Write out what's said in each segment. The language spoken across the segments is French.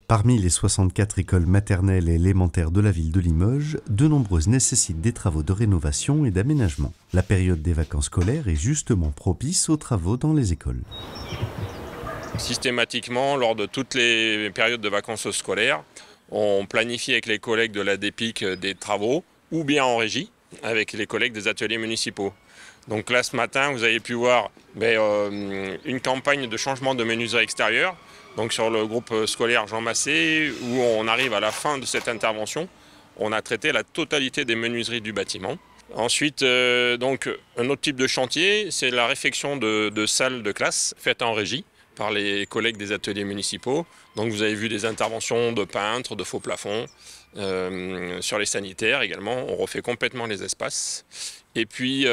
Parmi les 64 écoles maternelles et élémentaires de la ville de Limoges, de nombreuses nécessitent des travaux de rénovation et d'aménagement. La période des vacances scolaires est justement propice aux travaux dans les écoles. Systématiquement, lors de toutes les périodes de vacances scolaires, on planifie avec les collègues de la DEPIC des travaux, ou bien en régie, avec les collègues des ateliers municipaux. Donc là, ce matin, vous avez pu voir une campagne de changement de menuiserie extérieure, donc sur le groupe scolaire Jean Massé, où on arrive à la fin de cette intervention. On a traité la totalité des menuiseries du bâtiment. Ensuite, donc, un autre type de chantier, c'est la réfection de salles de classe faites en régie par les collègues des ateliers municipaux. Donc vous avez vu des interventions de peintres, de faux plafonds, sur les sanitaires également. On refait complètement les espaces. Et puis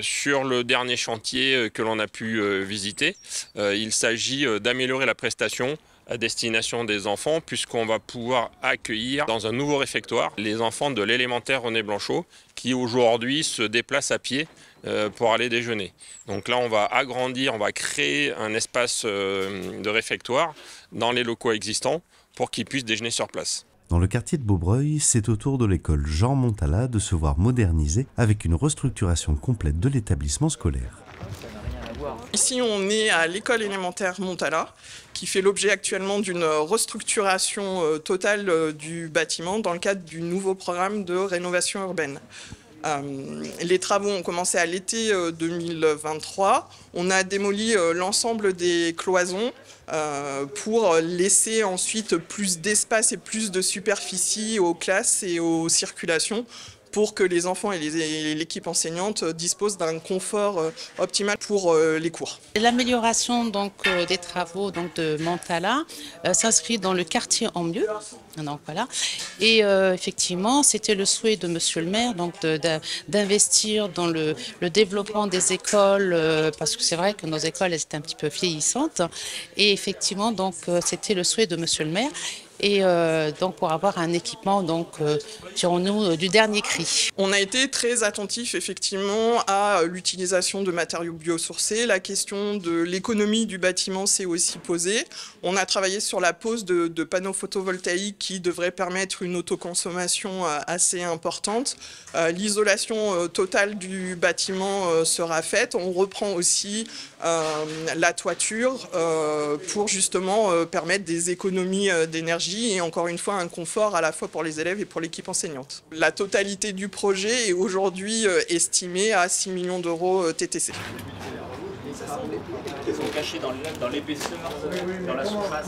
sur le dernier chantier que l'on a pu visiter, il s'agit d'améliorer la prestation à destination des enfants, puisqu'on va pouvoir accueillir dans un nouveau réfectoire les enfants de l'élémentaire René Blanchot qui aujourd'hui se déplacent à pied pour aller déjeuner. Donc là on va agrandir, on va créer un espace de réfectoire dans les locaux existants pour qu'ils puissent déjeuner sur place. Dans le quartier de Beaubreuil, c'est au tour de l'école Jean Montala de se voir modernisée avec une restructuration complète de l'établissement scolaire. Ici, on est à l'école élémentaire Montala, qui fait l'objet actuellement d'une restructuration totale du bâtiment dans le cadre du nouveau programme de rénovation urbaine. Les travaux ont commencé à l'été 2023. On a démoli l'ensemble des cloisons pour laisser ensuite plus d'espace et plus de superficie aux classes et aux circulations, pour que les enfants et l'équipe enseignante disposent d'un confort optimal pour les cours. L'amélioration des travaux de Montala s'inscrit dans le quartier en mieux. Donc, voilà. Et effectivement, c'était le souhait de Monsieur le maire d'investir dans le développement des écoles, parce que c'est vrai que nos écoles elles étaient un petit peu vieillissantes. Et effectivement, c'était le souhait de Monsieur le maire. Et donc pour avoir un équipement dirons-nous du dernier cri. On a été très attentif effectivement à l'utilisation de matériaux biosourcés. La question de l'économie du bâtiment s'est aussi posée. On a travaillé sur la pose de panneaux photovoltaïques qui devraient permettre une autoconsommation assez importante. L'isolation totale du bâtiment sera faite. On reprend aussi la toiture pour justement permettre des économies d'énergie et encore une fois un confort à la fois pour les élèves et pour l'équipe enseignante. La totalité du projet est aujourd'hui estimée à 6 millions d'euros TTC. Ils sont cachés dans l'épaisseur, dans la surface.